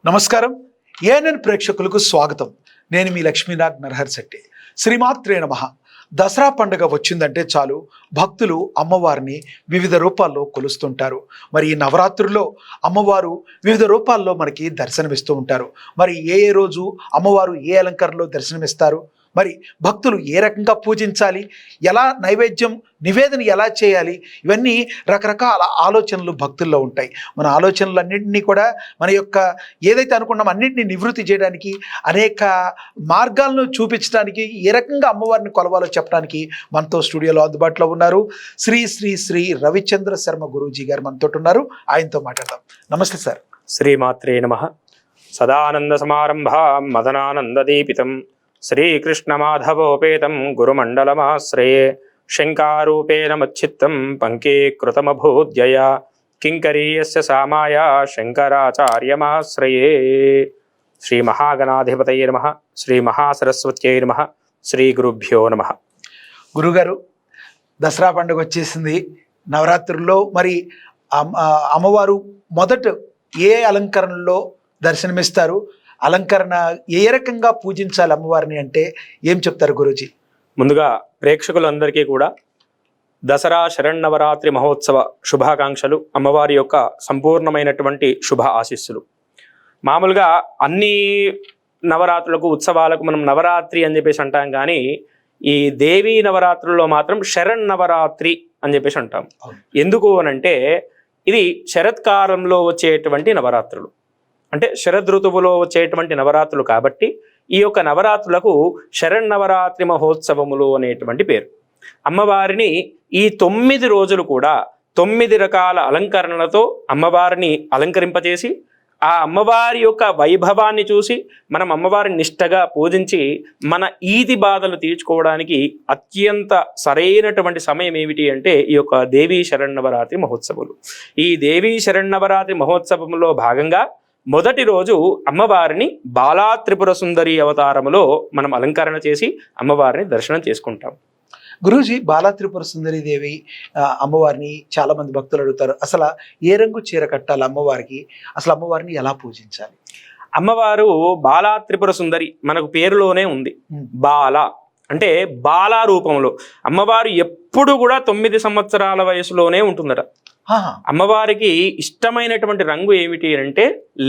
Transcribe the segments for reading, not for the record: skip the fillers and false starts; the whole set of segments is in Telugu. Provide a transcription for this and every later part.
నమస్కారం. ఏఎన్ఎన్ ప్రేక్షకులకు స్వాగతం. నేను మీ లక్ష్మీనాథ్ నరహర్ శెట్టి. శ్రీమాత్రే నమః. దసరా పండుగ వచ్చిందంటే చాలు భక్తులు అమ్మవారిని వివిధ రూపాల్లో కొలుస్తుంటారు. మరి ఈ నవరాత్రుల్లో అమ్మవారు వివిధ రూపాల్లో మనకి దర్శనమిస్తూ ఉంటారు. మరి ఏ రోజు అమ్మవారు ఏ అలంకరణలో దర్శనమిస్తారు, మరి భక్తులు ఏ రకంగా పూజించాలి, ఎలా నైవేద్యం నివేదన ఎలా చేయాలి, ఇవన్నీ రకరకాల ఆలోచనలు భక్తుల్లో ఉంటాయి. మన ఆలోచనలన్నింటినీ కూడా మన యొక్క ఏదైతే అనుకున్నామో అన్నింటినీ నివృత్తి చేయడానికి, అనేక మార్గాలను చూపించడానికి, ఏ రకంగా అమ్మవారిని కొలవాలో చెప్పడానికి మనతో స్టూడియోలో అందుబాటులో ఉన్నారు శ్రీ శ్రీ శ్రీ రవిచంద్ర శర్మ గురూజీ గారు మనతో ఉన్నారు. ఆయనతో మాట్లాడదాం. నమస్తే సార్. శ్రీమాత్రే నమః. సదానంద సమారంభాం మదనానందదీపితం శ్రీకృష్ణమాధవోపేతం గురుమండలమాశ్రయే శంకారూపేణ మచ్చిత్తం పంకీకృతమభూద్యయా కింకరీయస్య సామాయ శంకరాచార్యమాశ్రయే. శ్రీ మహాగణాధిపతయే నమః. శ్రీ మహాసరస్వత్యై నమః. శ్రీ గురుభ్యో నమః. గురుగారు, దసరా పండుగ వచ్చేసింది. నవరాత్రుల్లో మరి అమ్మవారు మొదట ఏ అలంకరణలో దర్శనమిస్తారు, అలంకరణ ఏ రకంగా పూజించాలి అమ్మవారిని అంటే ఏం చెప్తారు గురూజీ? ముందుగా ప్రేక్షకులందరికీ కూడా దసరా శరన్నవరాత్రి మహోత్సవ శుభాకాంక్షలు, అమ్మవారి యొక్క సంపూర్ణమైనటువంటి శుభ ఆశీస్సులు. మామూలుగా అన్ని నవరాత్రులకు ఉత్సవాలకు మనం నవరాత్రి అని చెప్పేసి అంటాం, కానీ ఈ దేవీ నవరాత్రుల్లో మాత్రం శరన్నవరాత్రి అని చెప్పేసి అంటాం. ఎందుకు అనంటే ఇది శరత్కాలంలో వచ్చేటువంటి నవరాత్రులు, అంటే శరద్ ఋతువులో వచ్చేటువంటి నవరాత్రులు కాబట్టి ఈ యొక్క నవరాత్రులకు శరన్నవరాత్రి మహోత్సవములు అనేటువంటి పేరు. అమ్మవారిని ఈ 9 రోజులు కూడా 9 రకాల అలంకరణలతో అమ్మవారిని అలంకరింపజేసి ఆ అమ్మవారి యొక్క వైభవాన్ని చూసి మనం అమ్మవారిని నిష్టగా పూజించి మన ఈతి బాధలు తీర్చుకోవడానికి అత్యంత సరైనటువంటి సమయం ఏమిటి అంటే ఈ యొక్క దేవీ శరన్నవరాత్రి మహోత్సవాలు. ఈ దేవీ శరన్నవరాత్రి మహోత్సవంలో భాగంగా మొదటి రోజు అమ్మవారిని బాలా త్రిపుర సుందరి అవతారములో మనం అలంకరణ చేసి అమ్మవారిని దర్శనం చేసుకుంటాం. గురూజీ, బాలా త్రిపుర సుందరి దేవి అమ్మవారిని చాలా మంది భక్తులు అడుగుతారు, అసలు ఏ రంగు చీర కట్టాలి అమ్మవారికి, అసలు అమ్మవారిని ఎలా పూజించాలి? అమ్మవారు బాలా త్రిపుర సుందరి మనకు పేరులోనే ఉంది. బాల అంటే బాలా రూపంలో అమ్మవారు ఎప్పుడు కూడా 9 సంవత్సరాల వయసులోనే ఉంటుందట. అమ్మవారికి ఇష్టమైనటువంటి రంగు ఏమిటి అంటే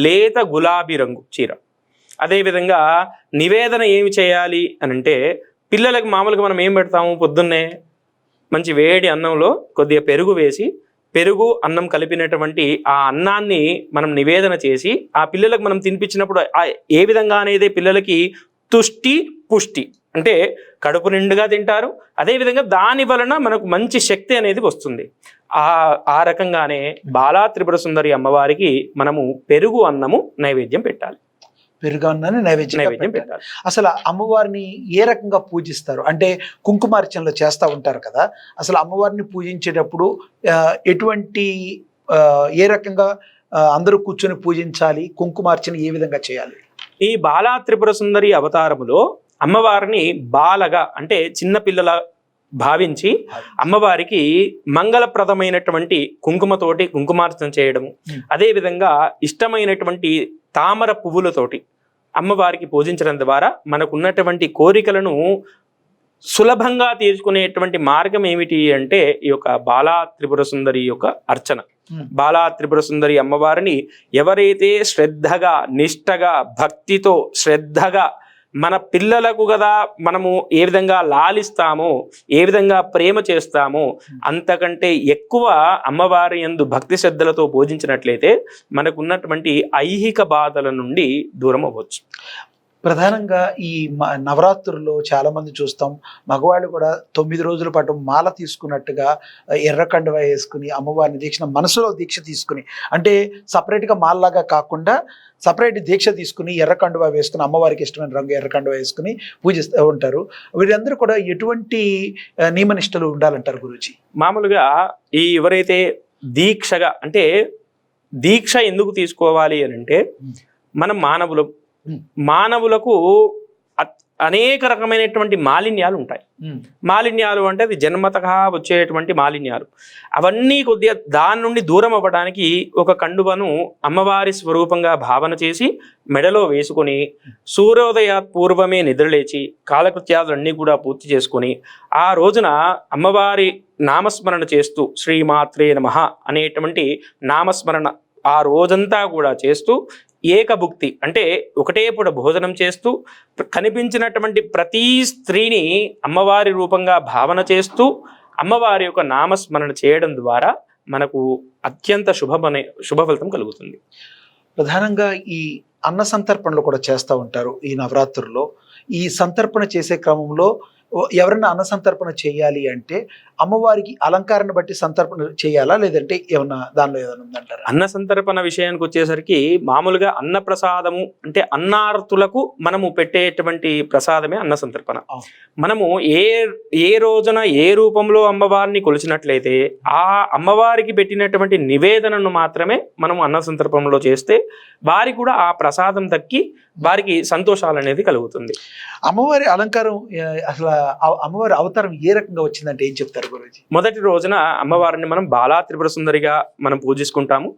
లేత గులాబీ రంగు చీర. అదేవిధంగా నివేదన ఏమి చేయాలి అని అంటే పిల్లలకు మామూలుగా మనం ఏం పెడతాము, పొద్దున్నే మంచి వేడి అన్నంలో కొద్దిగా పెరుగు వేసి పెరుగు అన్నం కలిపినటువంటి ఆ అన్నాన్ని మనం నివేదన చేసి ఆ పిల్లలకు మనం తినిపించినప్పుడు ఏ విధంగా అనేది పిల్లలకి తుష్టి పుష్టి అంటే కడుపు నిండుగా తింటారు. అదేవిధంగా దాని వలన మనకు మంచి శక్తి అనేది వస్తుంది. ఆ రకంగానే బాలా త్రిపుర సుందరి అమ్మవారికి మనము పెరుగు అన్నము నైవేద్యం పెట్టాలి. పెరుగు అన్నాన్ని నైవేద్యం పెట్టాలి. అసలు అమ్మవారిని ఏ రకంగా పూజిస్తారు అంటే కుంకుమార్చనలు చేస్తూ ఉంటారు కదా, అసలు అమ్మవారిని పూజించేటప్పుడు ఎటువంటి ఏ రకంగా అందరూ కూర్చొని పూజించాలి, కుంకుమార్చన ఏ విధంగా చేయాలి? ఈ బాలా త్రిపుర సుందరి అవతారములో అమ్మవారిని బాలగా అంటే చిన్నపిల్లల భావించి అమ్మవారికి మంగళప్రదమైనటువంటి కుంకుమతోటి కుంకుమార్చన చేయడము, అదేవిధంగా ఇష్టమైనటువంటి తామర పువ్వులతోటి అమ్మవారికి పూజించడం ద్వారా మనకున్నటువంటి కోరికలను సులభంగా తీర్చుకునేటువంటి మార్గం ఏమిటి అంటే ఈ యొక్క బాలా త్రిపుర సుందరి యొక్క అర్చన. బాలా త్రిపుర సుందరి అమ్మవారిని ఎవరైతే శ్రద్ధగా నిష్టగా భక్తితో శ్రద్ధగా మన పిల్లలకు కదా మనము ఏ విధంగా లాలిస్తామో, ఏ విధంగా ప్రేమ చేస్తామో అంతకంటే ఎక్కువ అమ్మవారి యందు భక్తి శ్రద్ధలతో పూజించినట్లయితే మనకున్నటువంటి ఐహిక బాధల నుండి దూరం అవ్వచ్చు. ప్రధానంగా ఈ నవరాత్రుల్లో చాలా మంది చూస్తాం, మగవాళ్ళు కూడా 9 రోజుల పాటు మాల తీసుకున్నట్టుగా ఎర్ర కండువ వేసుకుని అమ్మవారిని మనసులో దీక్ష తీసుకుని, అంటే సపరేట్గా మాల్లాగా కాకుండా సపరేట్ దీక్ష తీసుకుని ఎర్ర కండువ వేసుకుని అమ్మవారికి ఇష్టమైన రంగు ఎర్ర కండువ వేసుకుని పూజిస్తూ ఉంటారు. వీళ్ళందరూ కూడా ఎటువంటి నియమనిష్టలు ఉండాలంటారు గురూజీ? మామూలుగా ఈ ఎవరైతే దీక్షగా అంటే దీక్ష ఎందుకు తీసుకోవాలి అని అంటే మనం మానవులకు అనేక రకమైనటువంటి మాలిన్యాలు ఉంటాయి. మాలిన్యాలు అంటే అది జన్మతగా వచ్చేటువంటి మాలిన్యాలు. అవన్నీ కొద్దిగా దాని నుండి దూరం అవ్వడానికి ఒక కండువను అమ్మవారి స్వరూపంగా భావన చేసి మెడలో వేసుకొని సూర్యోదయ పూర్వమే నిద్రలేచి కాలకృత్యాలన్నీ కూడా పూర్తి చేసుకొని ఆ రోజున అమ్మవారి నామస్మరణ చేస్తూ శ్రీమాత్రే నమః అనేటువంటి నామస్మరణ ఆ రోజంతా కూడా చేస్తూ ఏకభుక్తి అంటే ఒకటే పూట భోజనం చేస్తూ కనిపించినటువంటి ప్రతి స్త్రీని అమ్మవారి రూపంగా భావన చేస్తూ అమ్మవారి యొక్క నామస్మరణ చేయడం ద్వారా మనకు అత్యంత శుభ ఫలితం కలుగుతుంది. ప్రధానంగా ఈ అన్న సంతర్పణలు కూడా చేస్తూ ఉంటారు ఈ నవరాత్రుల్లో. ఈ సంతర్పణ చేసే క్రమంలో ఎవరైనా అన్న సంతర్పణ చేయాలి అంటే అమ్మవారికి అలంకారాన్ని బట్టి సంతర్పణ చేయాలా, లేదంటే ఏమన్నా దానిలో ఏమైనా ఉందంటారా? అన్న సంతర్పణ విషయానికి వచ్చేసరికి మామూలుగా అన్న ప్రసాదము అంటే అన్నార్తులకు మనము పెట్టేటువంటి ప్రసాదమే అన్న సంతర్పణ. మనము ఏ రోజున ఏ రూపంలో అమ్మవారిని కొలిచినట్లయితే ఆ అమ్మవారికి పెట్టినటువంటి నివేదనను మాత్రమే మనం అన్న సంతర్పణలో చేస్తే వారికి కూడా ఆ ప్రసాదం దక్కి వారికి సంతోషాలు అనేది కలుగుతుంది. అమ్మవారి అలంకారం అసలు అమ్మవారి అవతారం ఏ రకంగా వచ్చిందంటే ఏం చెప్తారు గురూజీ? మొదటి రోజున అమ్మవారిని మనం బాలా త్రిపుర సుందరిగా మనం పూజించుకుంటాము.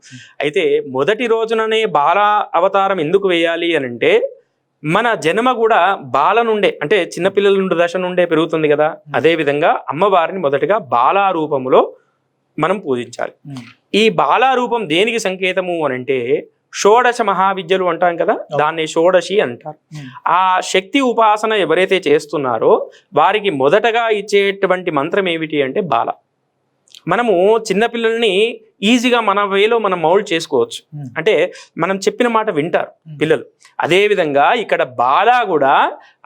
అయితే మొదటి రోజుననే బాలా అవతారం ఎందుకు వేయాలి అని అంటే మన జన్మ కూడా బాల నుండే అంటే చిన్నపిల్లల నుండి దశ నుండే పెరుగుతుంది కదా. అదే విధంగా అమ్మవారిని మొదటగా బాలా రూపములో మనం పూజించాలి. ఈ బాలా రూపం దేనికి సంకేతము అని అంటే షోడశ మహావిద్యలు అంటాం కదా, దాన్ని షోడశి అంటారు. ఆ శక్తి ఉపాసన ఎవరైతే చేస్తున్నారో వారికి మొదటగా ఇచ్చేటువంటి మంత్రం ఏమిటి అంటే బాల. మనము చిన్నపిల్లల్ని ఈజీగా మన వేలో మనం మౌల్డ్ చేసుకోవచ్చు, అంటే మనం చెప్పిన మాట వింటారు పిల్లలు. అదేవిధంగా ఇక్కడ బాల కూడా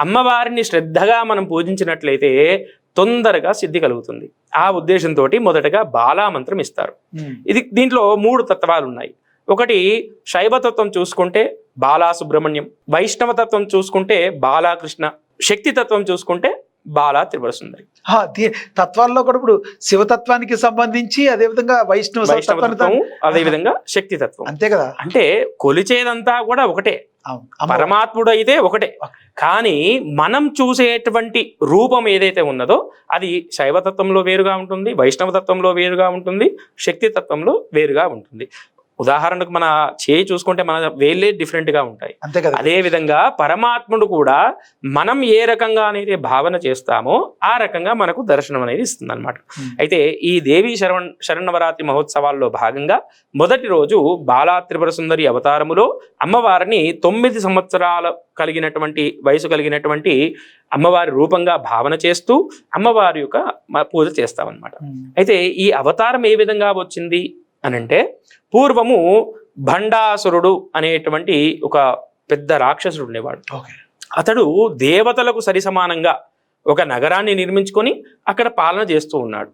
అమ్మవారిని శ్రద్ధగా మనం పూజించినట్లయితే తొందరగా సిద్ధి కలుగుతుంది. ఆ ఉద్దేశంతో మొదటగా బాలా మంత్రం ఇస్తారు. దీంట్లో 3 తత్వాలు ఉన్నాయి. ఒకటి శైవతత్వం చూసుకుంటే బాలా సుబ్రహ్మణ్యం, వైష్ణవతత్వం చూసుకుంటే బాలాకృష్ణ, శక్తి తత్వం చూసుకుంటే బాలా త్రిపుర సుందరి. తత్వాల్లో కూడా ఇప్పుడు శివతత్వానికి సంబంధించి అదేవిధంగా వైష్ణవతత్వం అదేవిధంగా శక్తి తత్వం అంతే కదా. అంటే కొలిచేదంతా కూడా ఒకటే, పరమాత్ముడు అయితే ఒకటే. కానీ మనం చూసేటువంటి రూపం ఏదైతే ఉన్నదో అది శైవతత్వంలో వేరుగా ఉంటుంది, వైష్ణవతత్వంలో వేరుగా ఉంటుంది, శక్తి తత్వంలో వేరుగా ఉంటుంది. ఉదాహరణకు మన చేయి చూసుకుంటే మన వేళ్ళే డిఫరెంట్ గా ఉంటాయి. అదే విధంగా పరమాత్ముడు కూడా మనం ఏ రకంగా అనేది భావన చేస్తామో ఆ రకంగా మనకు దర్శనం అనేది ఇస్తుంది అనమాట. అయితే ఈ దేవి శరన్నవరాత్రి మహోత్సవాల్లో భాగంగా మొదటి రోజు బాలా త్రిపుర సుందరి అవతారములో అమ్మవారిని 9 సంవత్సరాల వయసు కలిగినటువంటి అమ్మవారి రూపంగా భావన చేస్తూ అమ్మవారి యొక్క పూజ చేస్తామన్నమాట. అయితే ఈ అవతారం ఏ విధంగా వచ్చింది అనంటే పూర్వము భండాసురుడు అనేటువంటి ఒక పెద్ద రాక్షసుడు ఉండేవాడు. అతడు దేవతలకు సరిసమానంగా ఒక నగరాన్ని నిర్మించుకొని అక్కడ పాలన చేస్తూ ఉన్నాడు.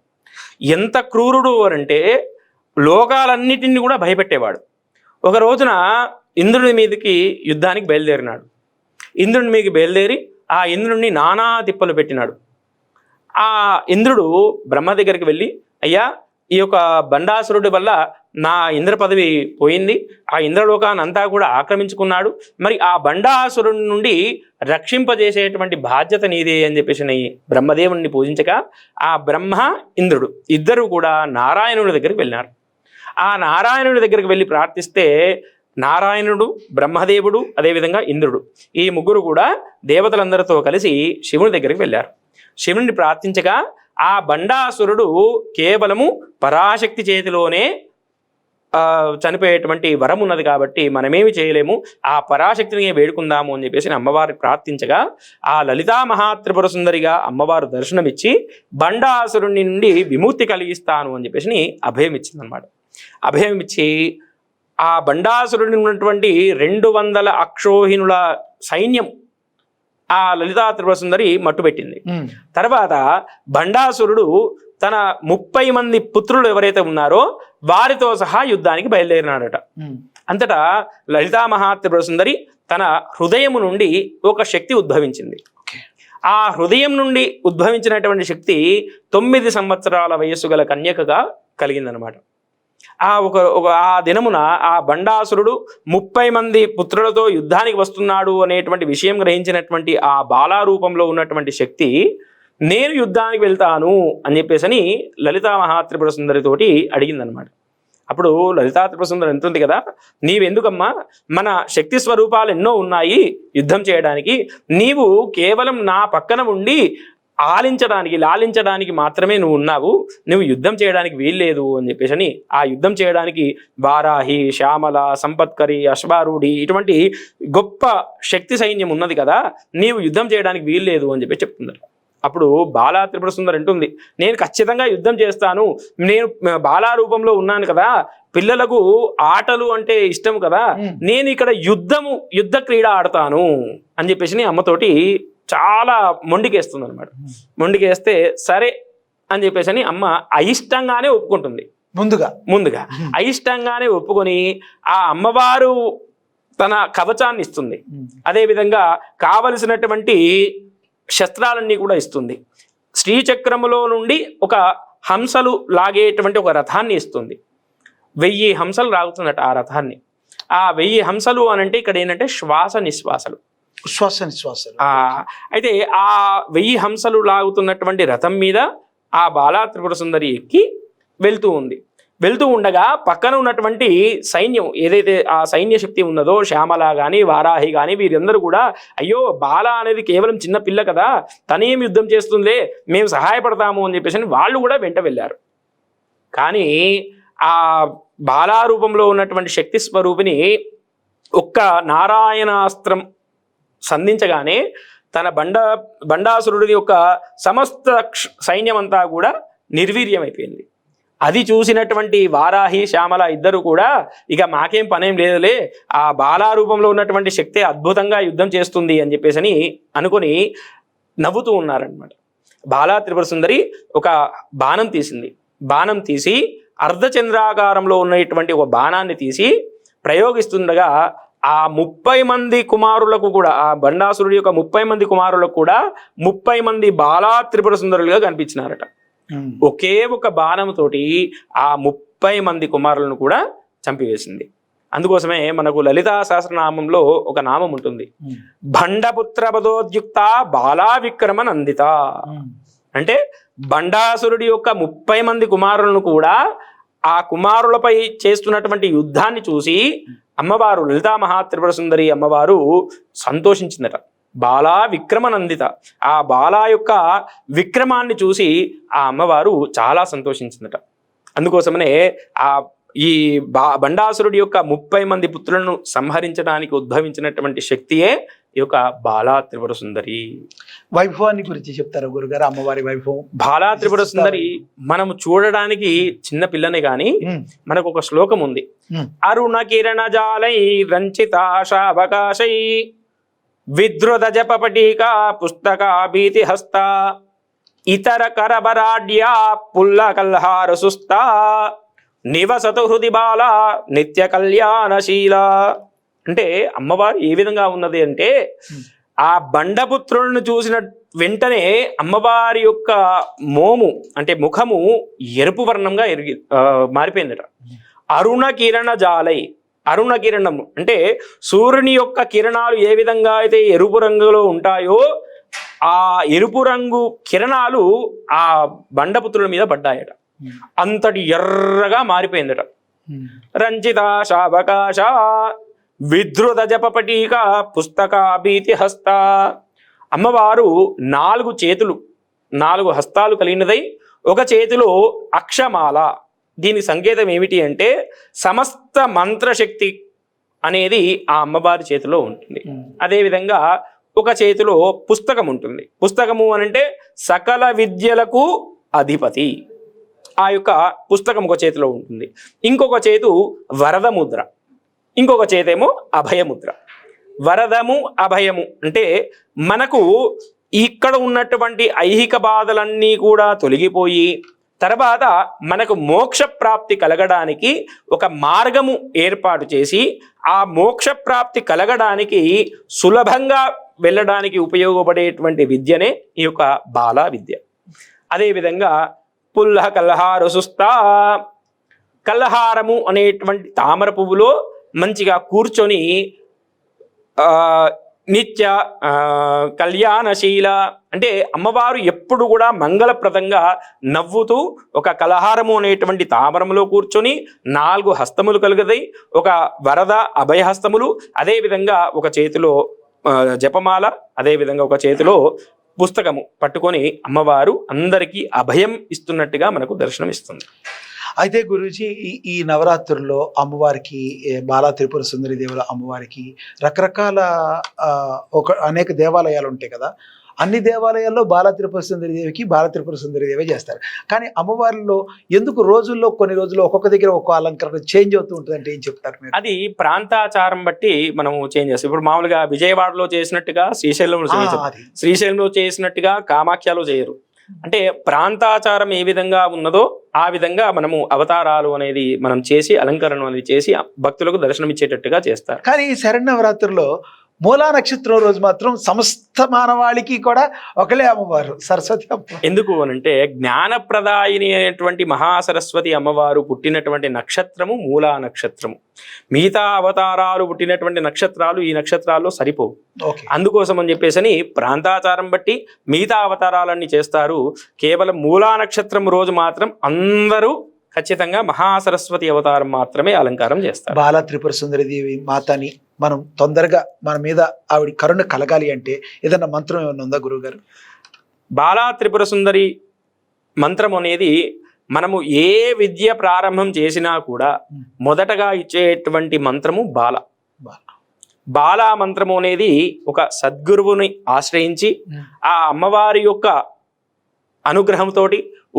ఎంత క్రూరుడు అంటే లోకాలన్నిటిని కూడా భయపెట్టేవాడు. ఒక రోజున ఇంద్రుని మీదకి యుద్ధానికి బయలుదేరినాడు. ఇంద్రుని మీదకి బయలుదేరి ఆ ఇంద్రుడిని నానా తిప్పలు పెట్టినాడు. ఆ ఇంద్రుడు బ్రహ్మ దగ్గరికి వెళ్ళి, అయ్యా ఈ యొక్క బండాసురుడి వల్ల నా ఇంద్ర పదవి పోయింది, ఆ ఇంద్రలోకాన్ని అంతా కూడా ఆక్రమించుకున్నాడు, మరి ఆ బండాసురుడి నుండి రక్షింపజేసేటువంటి బాధ్యత నీదే అని చెప్పేసి బ్రహ్మదేవుడిని పూజించగా ఆ బ్రహ్మ ఇంద్రుడు ఇద్దరు కూడా నారాయణుడి దగ్గరికి వెళ్ళినారు. ఆ నారాయణుడి దగ్గరికి వెళ్ళి ప్రార్థిస్తే నారాయణుడు, బ్రహ్మదేవుడు, అదేవిధంగా ఇంద్రుడు ఈ ముగ్గురు కూడా దేవతలందరితో కలిసి శివుని దగ్గరికి వెళ్ళారు. శివుని ప్రార్థించగా ఆ బండాసురుడు కేవలము పరాశక్తి చేతిలోనే చనిపోయేటువంటి వరం ఉన్నది కాబట్టి మనమేమి చేయలేము, ఆ పరాశక్తిని వేడుకుందాము అని చెప్పేసి అమ్మవారి ప్రార్థించగా ఆ లలితా మహాత్రిపుర సుందరిగా అమ్మవారు దర్శనమిచ్చి బండాసురుని నుండి విముక్తి కలిగిస్తాను అని చెప్పేసి అభయం ఇచ్చింది అనమాట. అభయం ఇచ్చి ఆ బండాసురుని ఉన్నటువంటి 200 అక్షోహిణుల సైన్యం ఆ లలితా త్రిపుర సుందరి మట్టుబెట్టింది. తర్వాత బండాసురుడు తన 30 మంది పుత్రులు ఎవరైతే ఉన్నారో వారితో సహా యుద్ధానికి బయలుదేరినాడట. అంతటా లలితా మహాత్రిపుర సుందరి తన హృదయము నుండి ఒక శక్తి ఉద్భవించింది. ఆ హృదయం నుండి ఉద్భవించినటువంటి శక్తి 9 సంవత్సరాల వయస్సు గల కన్యకగా కలిగిందనమాట. ఆ దినమున ఆ బండాసురుడు 30 మంది పుత్రులతో యుద్ధానికి వస్తున్నాడు అనేటువంటి విషయం గ్రహించినటువంటి ఆ బాలా రూపంలో ఉన్నటువంటి శక్తి నేను యుద్ధానికి వెళ్తాను అని చెప్పేసి లలితా మహాత్రిపుర సుందరితోటి అడిగిందనమాట. అప్పుడు లలితా త్రిపుర సుందరి ఎంతుంది కదా, నీవెందుకమ్మా, మన శక్తి స్వరూపాలు ఎన్నో ఉన్నాయి యుద్ధం చేయడానికి, నీవు కేవలం నా పక్కన ఉండి లాలించడానికి మాత్రమే నువ్వు ఉన్నావు, నువ్వు యుద్ధం చేయడానికి వీల్లేదు అని చెప్పేసి ఆ యుద్ధం చేయడానికి వారాహి, శ్యామల, సంపత్కరి, అశ్వారూఢి ఇటువంటి గొప్ప శక్తి సైన్యం ఉన్నది కదా, నీవు యుద్ధం చేయడానికి వీల్లేదు అని చెప్పి చెప్తున్నారు. అప్పుడు బాలా త్రిపుర సుందరి అంటుంది, నేను ఖచ్చితంగా యుద్ధం చేస్తాను, నేను బాలా రూపంలో ఉన్నాను కదా, పిల్లలకు ఆటలు అంటే ఇష్టం కదా, నేను ఇక్కడ యుద్ధ క్రీడ ఆడతాను అని చెప్పేసి అమ్మతోటి చాలా మొండికేస్తుంది అనమాట. మొండికేస్తే సరే అని చెప్పేసి అమ్మ అయిష్టంగానే ఒప్పుకుంటుంది. ముందుగా అయిష్టంగానే ఒప్పుకొని ఆ అమ్మవారు తన కవచాన్ని ఇస్తుంది. అదేవిధంగా కావలసినటువంటి శస్త్రాలన్నీ కూడా ఇస్తుంది. శ్రీచక్రములో నుండి ఒక హంసలు లాగేటువంటి ఒక రథాన్ని ఇస్తుంది. 1000 హంసలు లాగుతున్నట్టు ఆ రథాన్ని. ఆ 1000 హంసలు అనంటే ఇక్కడ ఏంటంటే శ్వాస నిశ్వాసలు. అయితే ఆ 1000 హంసలు లాగుతున్నటువంటి రథం మీద ఆ బాలా త్రిపుర సుందరి ఎక్కి వెళ్తూ ఉండగా పక్కన ఉన్నటువంటి సైన్యం ఏదైతే ఆ సైన్య శక్తి ఉన్నదో, శ్యామల కానీ వారాహి కానీ వీరందరూ కూడా అయ్యో బాల అనేది కేవలం చిన్న పిల్ల కదా, తనేం యుద్ధం చేస్తుందిలే, మేము సహాయపడతాము అని చెప్పేసి వాళ్ళు కూడా వెంట వెళ్ళారు. కానీ ఆ బాలా రూపంలో ఉన్నటువంటి శక్తి స్వరూపిణి ఒక్క నారాయణాస్త్రం సంధించగానే తన బండాసురుడి యొక్క సమస్త సైన్యం అంతా కూడా నిర్వీర్యమైపోయింది. అది చూసినటువంటి వారాహి, శ్యామల ఇద్దరు కూడా ఇక మాకేం పనేం లేదులే, ఆ బాలా రూపంలో ఉన్నటువంటి శక్తి అద్భుతంగా యుద్ధం చేస్తుంది అని చెప్పేసి అనుకొని నవ్వుతూ ఉన్నారనమాట. బాలా త్రిపుర సుందరి ఒక బాణం తీసింది. బాణం తీసి అర్ధచంద్రాకారంలో ఉన్నటువంటి ఒక బాణాన్ని తీసి ప్రయోగిస్తుండగా ఆ 30 మంది కుమారులకు కూడా, ఆ బండాసురుడి యొక్క 30 మంది కుమారులకు కూడా 30 మంది బాలా త్రిపుర సుందరులుగా కనిపించినారట. ఒకే ఒక బాణంతోటి ఆ 30 మంది కుమారులను కూడా చంపివేసింది. అందుకోసమే మనకు లలితా సహస్రనామంలో ఒక నామం ఉంటుంది, భండపుత్ర పదోద్యుక్త బాలా విక్రమ నందిత. అంటే బండాసురుడి యొక్క 30 మంది కుమారులను కూడా ఆ కుమారులపై చేస్తున్నటువంటి యుద్ధాన్ని చూసి అమ్మవారు లలితా మహాత్రిపుర సుందరి అమ్మవారు సంతోషించిందట. బాలా విక్రమనందిత, ఆ బాలా యొక్క విక్రమాన్ని చూసి ఆ అమ్మవారు చాలా సంతోషించిందట. అందుకోసమనే ఈ బండాసురుడి యొక్క 30 మంది పుత్రులను సంహరించడానికి ఉద్భవించినటువంటి శక్తియే ఈ యొక్క బాలా త్రిపుర సుందరి. వైభవాన్ని గురించి చెప్తారు గురుగారు, అమ్మవారి వైభవం. బాలా త్రిపుర సుందరి మనము చూడడానికి చిన్న పిల్లనే గాని మనకు ఒక శ్లోకం ఉంది, అరుణ కిరణ జాలై రంచితాశావకాశై విద్రుత జపపటీకా పుస్తక భీతి హస్త ఇతర కరబరాడ్యా పుల్ల కల్హార సుస్తా నివసతు హృది బాల నిత్య కళ్యాణశీల. అంటే అమ్మవారు ఏ విధంగా ఉన్నది అంటే ఆ బండపుత్రులను చూసిన వెంటనే అమ్మవారి యొక్క మోము అంటే ముఖము ఎరుపు వర్ణంగా మారిపోయిందట. అరుణ కిరణ జాలై, అరుణ కిరణం అంటే సూర్యుని యొక్క కిరణాలు ఏ విధంగా అయితే ఎరుపు రంగులో ఉంటాయో ఆ ఎరుపు రంగు కిరణాలు ఆ బండపుత్రుల మీద పడ్డాయట. అంతటి ఎర్రగా మారిపోయిందట. రంజిత శావకాశ విధృత జపపటీక పుస్తక భీతి హస్త. అమ్మవారు 4 చేతులు 4 హస్తాలు కలిగినదై ఒక చేతిలో అక్షమాల. దీని సంకేతం ఏమిటి అంటే సమస్త మంత్రశక్తి అనేది ఆ అమ్మవారి చేతిలో ఉంటుంది. అదేవిధంగా ఒక చేతిలో పుస్తకం ఉంటుంది. పుస్తకము అనంటే సకల విద్యలకు అధిపతి. ఆ యొక్క పుస్తకం ఒక చేతిలో ఉంటుంది. ఇంకొక చేతు వరద ముద్ర, ఇంకొక చేతేమో అభయముద్ర. వరదము అభయము అంటే మనకు ఇక్కడ ఉన్నటువంటి ఐహిక బాధలన్నీ కూడా తొలగిపోయి తర్వాత మనకు మోక్ష ప్రాప్తి కలగడానికి ఒక మార్గము ఏర్పాటు చేసి ఆ మోక్ష ప్రాప్తి కలగడానికి సులభంగా వెళ్ళడానికి ఉపయోగపడేటువంటి విద్యనే ఈ యొక్క బాలా విద్య. అదేవిధంగా పుల్ల కల్హారు సుస్తా కల్లహారము అనేటువంటి తామర పువ్వులో మంచిగా కూర్చొని నిత్య కళ్యాణశీల అంటే అమ్మవారు ఎప్పుడు కూడా మంగళప్రదంగా నవ్వుతూ ఒక కలహారము అనేటువంటి తామరములో కూర్చొని 4 హస్తములు కలుగుతాయి, ఒక వరద అభయహస్తములు, అదేవిధంగా ఒక చేతిలో జపమాల, అదేవిధంగా ఒక చేతిలో పుస్తకము పట్టుకొని అమ్మవారు అందరికీ అభయం ఇస్తున్నట్టుగా మనకు దర్శనం ఇస్తుంది. అయితే గురూజీ ఈ నవరాత్రుల్లో అమ్మవారికి బాలా త్రిపుర సుందరి దేవుల అమ్మవారికి రకరకాల అనేక దేవాలయాలు ఉంటాయి కదా. అన్ని దేవాలయాల్లో బాలా త్రిపుర సుందరి దేవికి బాలా త్రిపుర సుందరి దేవే చేస్తారు. కానీ అమ్మవారిలో ఎందుకు రోజుల్లో కొన్ని రోజుల్లో ఒక్కొక్క దగ్గర ఒక్కొక్క అలంకరణ చేంజ్ అవుతూ ఉంటుంది అంటే ఏం చెప్తారు మీరు? అది ప్రాంతాచారం బట్టి మనం చేంజ్ చేస్తాం. ఇప్పుడు మామూలుగా విజయవాడలో చేసినట్టుగా శ్రీశైలంలో చేయరు, శ్రీశైలంలో చేసినట్టుగా కామాఖ్యలో చేయరు. అంటే ప్రాంతాచారం ఏ విధంగా ఉన్నదో ఆ విధంగా మనము అవతారాలు అనేది మనం చేసి అలంకరణ అనేది చేసి భక్తులకు దర్శనం ఇచ్చేటట్టుగా చేస్తారు. కానీ ఈ శరన్నవరాత్రుల్లో మూలా నక్షత్రం రోజు మాత్రం సమస్త మానవాళికి కూడా ఒకలే అమ్మవారు సరస్వతి అమ్మ. ఎందుకు అనంటే జ్ఞానప్రదాయిని అనేటువంటి మహాసరస్వతి అమ్మవారు పుట్టినటువంటి నక్షత్రము మూలా నక్షత్రము. మిగతా అవతారాలు పుట్టినటువంటి నక్షత్రాలు ఈ నక్షత్రాల్లో సరిపోవు. అందుకోసం అని చెప్పేసి ప్రాంతాచారం బట్టి మిగతా అవతారాలన్నీ చేస్తారు. కేవలం మూలా నక్షత్రం రోజు మాత్రం అందరూ ఖచ్చితంగా మహాసరస్వతి అవతారం మాత్రమే అలంకారం చేస్తారు. బాలా త్రిపుర సుందరి దేవి మాతని మనం తొందరగా మన మీద ఆవిడ కరుణ కలగాలి అంటే ఏదన్నా మంత్రం ఏమన్నా ఉందా గురువు గారు? బాలా త్రిపుర సుందరి మంత్రం అనేది మనము ఏ విద్య ప్రారంభం చేసినా కూడా మొదటగా ఇచ్చేటువంటి మంత్రము బాల. బాలా మంత్రము అనేది ఒక సద్గురువుని ఆశ్రయించి ఆ అమ్మవారి యొక్క అనుగ్రహంతో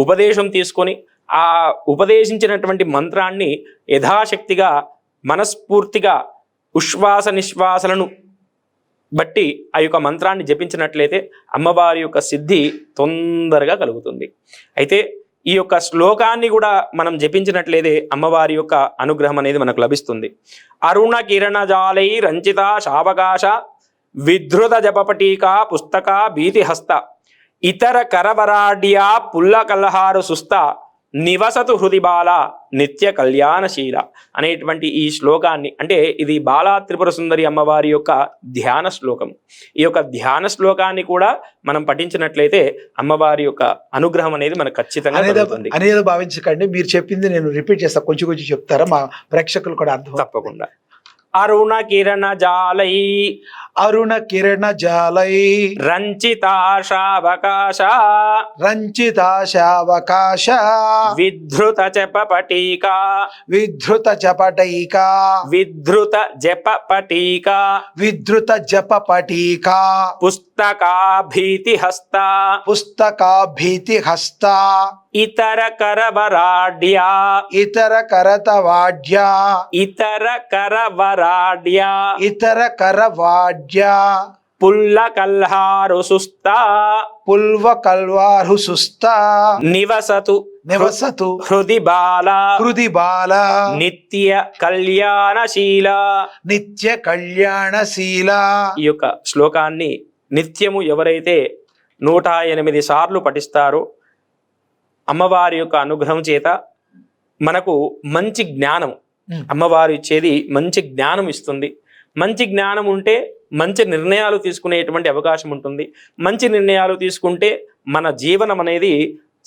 ఉపదేశం తీసుకొని ఆ ఉపదేశించినటువంటి మంత్రాన్ని యథాశక్తిగా మనస్ఫూర్తిగా ఉశ్వాస నిశ్వాసలను బట్టి ఆ యొక్క మంత్రాన్ని జపించినట్లయితే అమ్మవారి యొక్క సిద్ధి తొందరగా కలుగుతుంది. అయితే ఈ యొక్క శ్లోకాన్ని కూడా మనం జపించినట్లయితే అమ్మవారి యొక్క అనుగ్రహం అనేది మనకు లభిస్తుంది. అరుణ కిరణజాలై రంచిత శావకాశ విధృత జపపటీకా పుస్తక భీతిహస్త ఇతర కరవరాడ్యా పుల్ల కల్లహారు సుస్త నివసతు హృది బాల నిత్య కళ్యాణశీల అనేటువంటి ఈ శ్లోకాన్ని, అంటే ఇది బాలా త్రిపుర సుందరి అమ్మవారి యొక్క ధ్యాన శ్లోకం. ఈ యొక్క ధ్యాన శ్లోకాన్ని కూడా మనం పఠించినట్లయితే అమ్మవారి యొక్క అనుగ్రహం అనేది మనకు ఖచ్చితంగా కలుగుతుంది. అనేది భావించకండి, మీరు చెప్పింది నేను రిపీట్ చేస్తా, కొంచెం చెప్తారా మా ప్రేక్షకులు కూడా అర్థం? తప్పకుండా. అరుణ కిరణ జాలై అరుణ కిరణ జాలై రంచితాశావకాశ రంచితాశావకాశ విధృత జపపటీకా విధృత జపటైకా విధృత జపపటీకా విధృత జపపటీకా పుస్తకా భీతిహస్త పుస్తకా భీతిహస్త ఇతర కరవరాడ్యా ఇతర కరతవాడ్యా ఇతర కరవరాడ్యా ఇతర కరవాడ్యా పుల్ల కల్హారు సుస్త పుల్వ కల్వారు సుస్త నివసతు నివసతు హృది బాల హృది బాల నిత్య కళ్యాణశీల నిత్య కళ్యాణశీల. ఈ యొక్క శ్లోకాన్ని నిత్యము ఎవరైతే 108 సార్లు పఠిస్తారో అమ్మవారి యొక్క అనుగ్రహం చేత మనకు మంచి జ్ఞానం, అమ్మవారు ఇచ్చేది మంచి జ్ఞానం ఇస్తుంది. మంచి జ్ఞానం ఉంటే మంచి నిర్ణయాలు తీసుకునేటువంటి అవకాశం ఉంటుంది. మంచి నిర్ణయాలు తీసుకుంటే మన జీవనం అనేది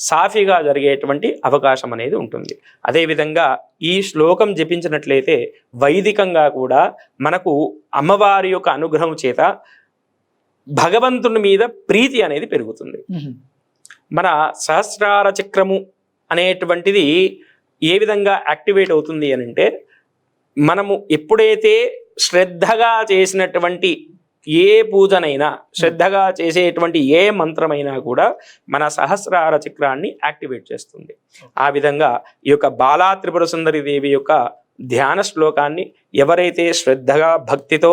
సాఫీగా జరిగేటువంటి అవకాశం అనేది ఉంటుంది. అదేవిధంగా ఈ శ్లోకం జపించినట్లయితే వైదికంగా కూడా మనకు అమ్మవారి యొక్క అనుగ్రహం చేత భగవంతుని మీద ప్రీతి అనేది పెరుగుతుంది. మన సహస్రార చక్రము అనేటువంటిది ఏ విధంగా యాక్టివేట్ అవుతుంది అని అంటే, మనము ఎప్పుడైతే శ్రద్ధగా చేసినటువంటి ఏ పూజనైనా, శ్రద్ధగా చేసేటువంటి ఏ మంత్రమైనా కూడా మన సహస్రార చక్రాన్ని యాక్టివేట్ చేస్తుంది. ఆ విధంగా ఈ యొక్క బాలా త్రిపుర సుందరి దేవి యొక్క ధ్యాన శ్లోకాన్ని ఎవరైతే శ్రద్ధగా భక్తితో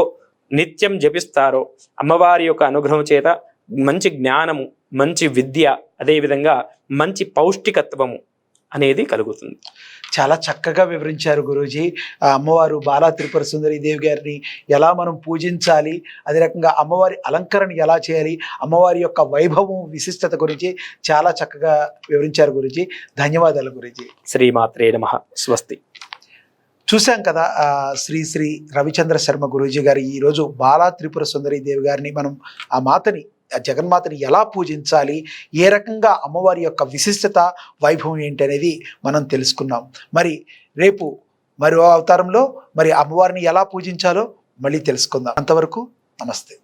నిత్యం జపిస్తారో అమ్మవారి యొక్క అనుగ్రహం చేత మంచి జ్ఞానము, మంచి విద్య, అదేవిధంగా మంచి పౌష్టికత్వము, అనేది కలుగుతుంది. చాలా చక్కగా వివరించారు గురూజీ. ఆ అమ్మవారు బాలా త్రిపుర సుందరి దేవి గారిని ఎలా మనం పూజించాలి, అదే రకంగా అమ్మవారి అలంకరణ ఎలా చేయాలి, అమ్మవారి యొక్క వైభవం విశిష్టత గురించి చాలా చక్కగా వివరించారు గురూజీ. ధన్యవాదాలు గురూజీ. శ్రీమాత్రే నమః. స్వస్తి. చూశాం కదా, శ్రీ శ్రీ రవిచంద్ర శర్మ గురూజీ గారు ఈరోజు బాలా త్రిపుర సుందరి దేవి గారిని మనం ఆ మాతని, ఆ జగన్మాతని ఎలా పూజించాలి, ఏ రకంగా అమ్మవారి యొక్క విశిష్టత వైభవం ఏంటి అనేది మనం తెలుసుకున్నాం. మరి రేపు మరో అవతారంలో మరి అమ్మవారిని ఎలా పూజించాలో మళ్ళీ తెలుసుకుందాం. అంతవరకు నమస్తే.